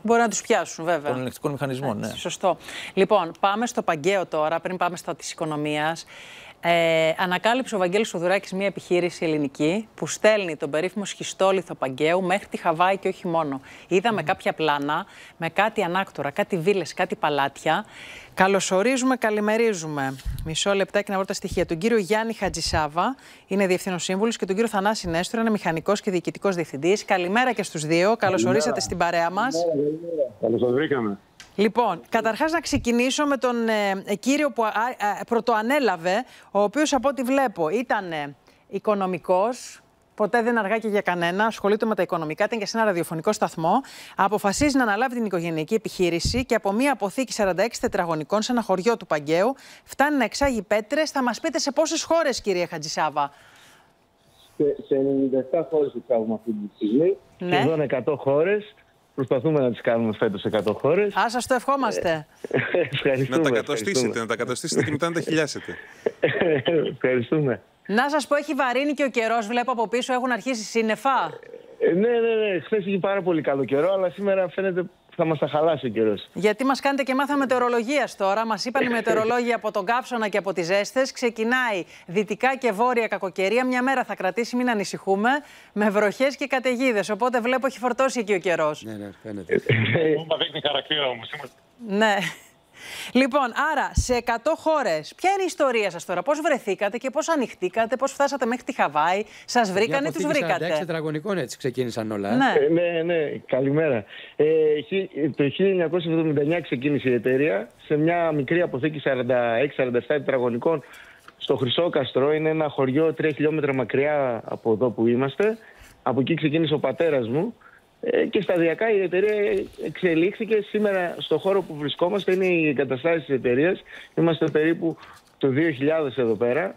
Μπορεί να τους πιάσουν, βέβαια. Των ελεγκτικών μηχανισμών, ναι. Σωστό. Λοιπόν, πάμε στο παγκαίο τώρα, πριν πάμε στα της οικονομίας. Ανακάλυψε ο Βαγγέλης Σουδουράκης μια επιχείρηση ελληνική που στέλνει τον περίφημο σχιστόλιθο Παγκαίου μέχρι τη Χαβάη και όχι μόνο. Είδαμε κάποια πλάνα με κάτι ανάκτορα, κάτι βίλες, κάτι παλάτια. Καλωσορίζουμε, καλημερίζουμε. Μισό λεπτάκι να βρω τα στοιχεία. Τον κύριο Γιάννη Χατζησάβα, είναι διευθύνων σύμβουλος, και τον κύριο Θανάση Νέστορα, είναι μηχανικός και διοικητικός διευθυντής. Καλημέρα και στους δύο. Καλωσορίσατε στην παρέα μας. Καλώς σας βρήκαμε. Λοιπόν, καταρχάς να ξεκινήσω με τον κύριο που πρωτοανέλαβε, ο οποίος από ό,τι βλέπω ήταν οικονομικός, ποτέ δεν αργά και για κανένα, ασχολείται με τα οικονομικά, ήταν και σε ένα ραδιοφωνικό σταθμό, αποφασίζει να αναλάβει την οικογενειακή επιχείρηση και από μια αποθήκη 46 τετραγωνικών σε ένα χωριό του Παγκαίου φτάνει να εξάγει πέτρες. Θα μας πείτε σε πόσες χώρες, κύριε Χατζησάβα? Σε 97 χώρες εξάγουμε αυτή τη στιγμή, σχεδόν 100 χώρες. Προσπαθούμε να τις κάνουμε φέτος 100 χώρες. Σας το ευχόμαστε. Ευχαριστούμε. Να τα κατοστήσετε και μετά να τα χιλιάσετε. Ευχαριστούμε. Να σας πω, έχει βαρύνει και ο καιρός. Βλέπω από πίσω έχουν αρχίσει σύννεφα. Ναι. Χθες είχε πάρα πολύ καλό καιρό, αλλά σήμερα φαίνεται θα μας τα χαλάσει ο καιρός. Γιατί μας κάνετε και μάθα μετεωρολογίας τώρα. Μας είπαν οι μετεωρολόγοι από τον Κάψονα και από τις ζέστες. Ξεκινάει δυτικά και βόρεια κακοκαιρία. Μια μέρα θα κρατήσει, μην ανησυχούμε, με βροχές και καταιγίδες. Οπότε βλέπω έχει φορτώσει εκεί ο καιρός. Ναι, φαίνεται. Μα δείχνει χαρακτήρα όμως. Ναι. Λοιπόν, άρα σε 100 χώρες, ποια είναι η ιστορία σας τώρα, πώς βρεθήκατε και πώς ανοιχτήκατε, πώς φτάσατε μέχρι τη Χαβάη, σας βρήκανε ή τους βρήκατε? 46 τετραγωνικών έτσι ξεκίνησαν όλα. Ναι, καλημέρα. Το 1979 ξεκίνησε η εταιρεία σε μια μικρή αποθήκη 46-47 τετραγωνικών στο Χρυσόκαστρο. Είναι ένα χωριό 3 χιλιόμετρα μακριά από εδώ που είμαστε. Από εκεί ξεκίνησε ο πατέρας μου. Και σταδιακά η εταιρεία εξελίχθηκε. Σήμερα στο χώρο που βρισκόμαστε είναι οι εγκαταστάσεις της εταιρείας. Είμαστε περίπου το 2000 εδώ πέρα.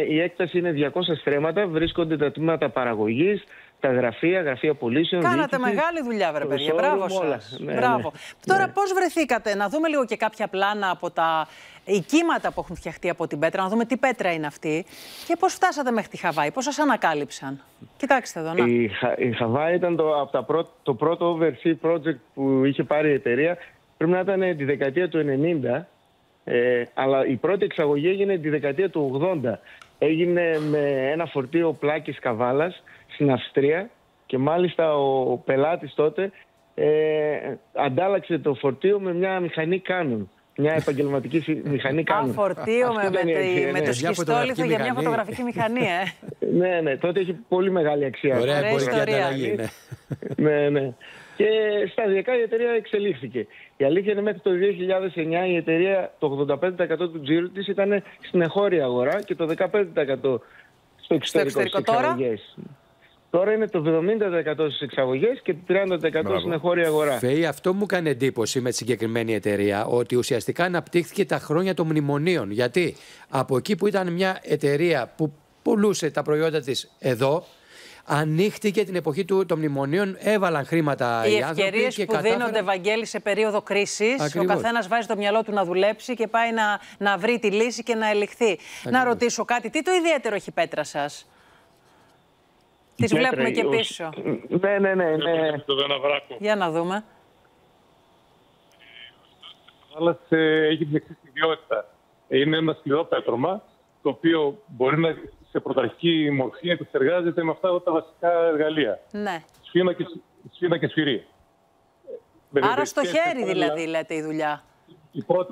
Η έκταση είναι 200 στρέμματα. Βρίσκονται τα τμήματα παραγωγής, τα γραφεία πωλήσεων. Κάνατε μεγάλη δουλειά, βρε παιδιά. Μπράβο σας. Μπράβο. Τώρα πώς βρεθήκατε? Να δούμε λίγο και κάποια πλάνα από τα οικίματα που έχουν φτιαχτεί από την πέτρα, να δούμε τι πέτρα είναι αυτή και πώς φτάσατε μέχρι τη Χαβάη, πώς σας ανακάλυψαν. Κοιτάξτε εδώ. Η Χαβάη ήταν το πρώτο oversea project που είχε πάρει η εταιρεία. Πρέπει να ήταν τη δεκαετία του 90, αλλά η πρώτη εξαγωγή έγινε τη δεκαετία του 80. Έγινε με ένα φορτίο πλάκης καβάλας στην Αυστρία και μάλιστα ο πελάτης τότε αντάλλαξε το φορτίο με μια μηχανή Canon. Μια επαγγελματική μηχανή Canon. Φορτίο με το σχιστόλιθο για μια φωτογραφική μηχανή, Ναι, τότε έχει πολύ μεγάλη αξία. Ωραία ιστορία. Ναι. Και σταδιακά η εταιρεία εξελίχθηκε. Η αλήθεια είναι μέχρι το 2009 η εταιρεία το 85% του τζίρου της ήταν στην εγχώρια αγορά και το 15% στο εξωτερικό εξαγωγές. Τώρα είναι το 70% στις εξαγωγές και το 30% στην εγχώρια αγορά. Φαίη, αυτό μου κάνει εντύπωση με τη συγκεκριμένη εταιρεία, ότι ουσιαστικά αναπτύχθηκε τα χρόνια των μνημονίων. Γιατί από εκεί που ήταν μια εταιρεία που πουλούσε τα προϊόντα της εδώ, ανοίχτηκε την εποχή των μνημονίων, έβαλαν χρήματα οι άνθρωποι. Οι ευκαιρίες που δίνονται, Βαγγέλη, σε περίοδο κρίσης, ο καθένας βάζει το μυαλό του να δουλέψει και πάει να βρει τη λύση και να ελιχθεί. Να ρωτήσω κάτι, τι το ιδιαίτερο έχει η πέτρα σας? Τις βλέπουμε και πίσω. Ναι. Για να δούμε. Αλλά έχει την εξής ιδιότητα. Είναι ένα σκληρό πέτρωμα, το οποίο μπορεί να σε πρωταρχική μορφή επεξεργάζεται με αυτά τα βασικά εργαλεία. Ναι. Σφήνα και σφυρί. Άρα στο χέρι δηλαδή λέτε η δουλειά.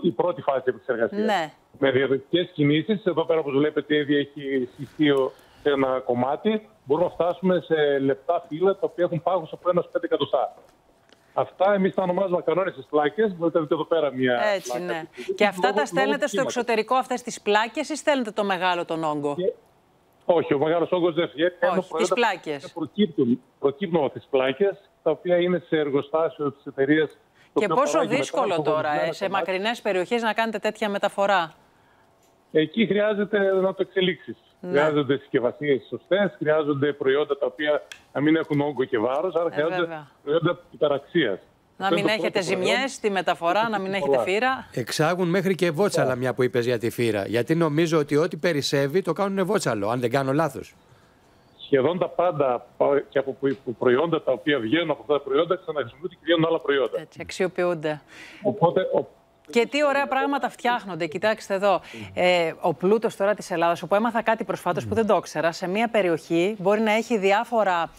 Η πρώτη φάση επεξεργασίας. Ναι. Με διαδοχικές κινήσεις, εδώ πέρα όπως βλέπετε ήδη έχει στοιχείο σε ένα κομμάτι, μπορούμε να φτάσουμε σε λεπτά φύλλα τα οποία έχουν πάγους από 1-5 εκατοστά. Αυτά εμείς τα ονομάζουμε κανόνες πλάκες. Μπορείτε να δείτε εδώ πέρα μια. Έτσι, ναι. Και αυτά τα στέλνετε στο εξωτερικό, αυτές τις πλάκες, ή στέλνετε το μεγάλο τον όγκο? Όχι, ο μεγάλος όγκος δεν φύγει. Όχι, τις πλάκες. Προκύπτουν από τις πλάκες, τα οποία είναι σε εργοστάσιο της εταιρείας. Και πόσο δύσκολο τώρα, σε μακρινές περιοχές, να κάνετε τέτοια μεταφορά? Εκεί χρειάζεται να το εξελίξεις. Ναι. Χρειάζονται συσκευασίες σωστές, χρειάζονται προϊόντα τα οποία να μην έχουν όγκο και βάρος, άρα χρειάζονται προϊόντα υπεραξίας. Να μην έχετε ζημιές στη μεταφορά, να μην έχετε φύρα. Εξάγουν μέχρι και βότσαλα, μια που είπες για τη φύρα. Γιατί νομίζω ότι ό,τι περισσεύει το κάνουν βότσαλο, αν δεν κάνω λάθος. σχεδόν τα πάντα και από προϊόντα τα οποία βγαίνουν από αυτά τα προϊόντα ξαναχρησιμοποιούνται και βγαίνουν άλλα προϊόντα. Έτσι, αξιοποιούνται. Οπότε, και τι ωραία πράγματα φτιάχνονται. Κοιτάξτε εδώ. Ο πλούτος τώρα της Ελλάδας, όπου έμαθα κάτι προσφάτως που δεν το ήξερα, σε μια περιοχή μπορεί να έχει διάφορα.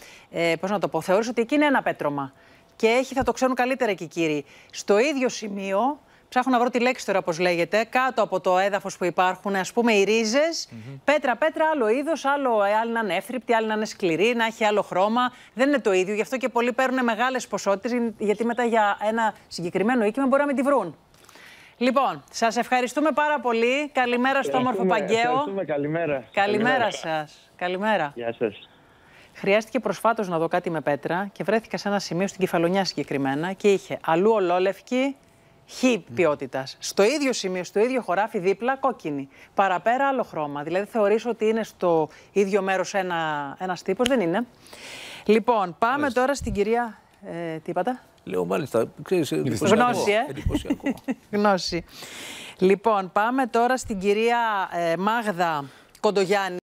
Πώς να το πω, θεώρησε ότι εκεί είναι ένα πέτρωμα. Και έχει, θα το ξέρουν καλύτερα και οι κύριοι. Στο ίδιο σημείο, ψάχνω να βρω τη λέξη τώρα πώς λέγεται, κάτω από το έδαφος που υπάρχουν, ας πούμε, οι ρίζες, πέτρα, άλλο είδος, άλλη να είναι εύθρυπτη, άλλη να είναι σκληρή, να έχει άλλο χρώμα. Δεν είναι το ίδιο, γι' αυτό και πολλοί παίρνουν μεγάλες ποσότητες, γιατί μετά για ένα συγκεκριμένο οίκημα μπορεί να μην τη βρουν. Λοιπόν, σας ευχαριστούμε πάρα πολύ. Καλημέρα στο όμορφο Παγκαίο. Ευχαριστούμε, καλημέρα. Καλημέρα σας. Καλημέρα. Γεια σας. Χρειάστηκε προσφάτως να δω κάτι με πέτρα και βρέθηκα σε ένα σημείο στην Κεφαλονιά συγκεκριμένα και είχε αλλού ολόλευκη χ ποιότητας. Στο ίδιο σημείο, στο ίδιο χωράφι δίπλα κόκκινη. Παραπέρα άλλο χρώμα. Δηλαδή θεωρείς ότι είναι στο ίδιο μέρος ένας τύπος. Δεν είναι. Λοιπόν, πάμε τώρα στην κυρία. Τι είπατε? Λέω μάλιστα, ξέρεις, γνώση, εντυπωσιακό. Γνώση. Λοιπόν, πάμε τώρα στην κυρία Μάγδα Κοντογιάννη.